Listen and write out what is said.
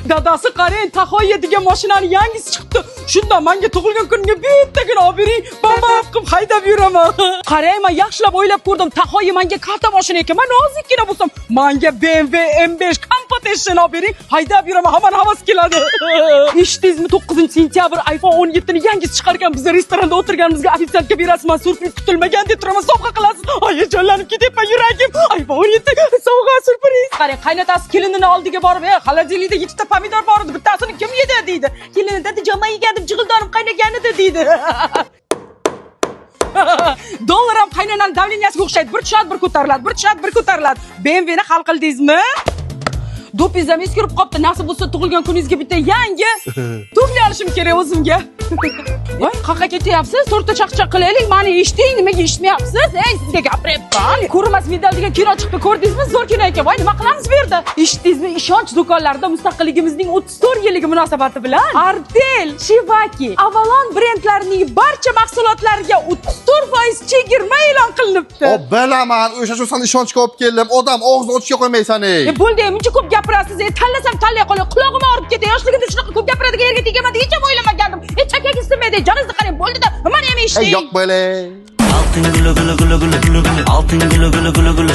Dadasi qarang, Tahoya degan mashinani yangisi chiqibdi. Shunda menga tug'ilgan kunimga bittagina olib bering, bambam qilib haydab yuraman. Qarang, men yaxshilab o'ylab ko'rdim. Tahoya menga katta mashina ekan. Men nozikkina bo'lsam, menga BMW M5 Competition olib bering, haydab yuraman. Hamma havas keladi. Eshitdingizmi, 9-sentyabr iPhone 17 ni yangisi chiqargan. Biz restoranda o'tirganimizga ofitsiantga berasiz, men surpriz kutilmagan deb turaman, sovg'a qilasiz. Hayajonlanib ketyapman, yuragim. iPhone 17 sovg'a surpriz. Qarang, qaynotasi kelinini oldiga borib, "Xolodilnikda 2 ta pomidor bor edi, bittasini kim yedi?" deydi. Kelini dedi, "Jamay yegandim, jig'ildonim qaynagan edi" deydi. Dollar ham qaynanan davleniyasiga o'xshaydi. Bir tushadi, bir ko'tariladi, bir tushadi, bir ko'tariladi. BMW ni hal qildingizmi? Dopingizam eskirib qopti. Nasib bo'lsa tug'ilgan kuningizga bitta yangi tufli olishim kerak o'zimga. Voy, qayerga ketyapsiz? To'rtta chaqchaq qilaylik. Meni eshiting, nimaga eshitmayapsiz? Ey, sizga gapiryapman. Ko'rmas medal degan kino chiqdi, ko'rdingizmi? Zo'r kino ekan. Voy, nima qilamiz bu yerda? Eshitdingizmi? Ishonch do'konlarida mustaqilligimizning 34 yilligi munosabati bilan Artel, Shivaki, Avalon brendlarining barcha mahsulotlariga 34% chegirma e'lon qilinibdi. O bilaman, o'sha shu san ishonchga olib keldim. Odam og'zini ochishga qo'ymaysan ey. Bo'ldi, muncha ko'p gapirasiz. Tanlasam tanlay qolay. Qulog'im og'rib ketdi. Yoshligimda shunaqa ko'p gapiradigan yerga tegaman deb hech ham o'ylamagandim. Chakagi istemadi. Joningizni qarang, bo'ldi-da. Mana ham eshiting. Yo'q bo'le. Altın gülü gülü gülü gülü gülü gülü. Altın gülü gülü gülü gülü.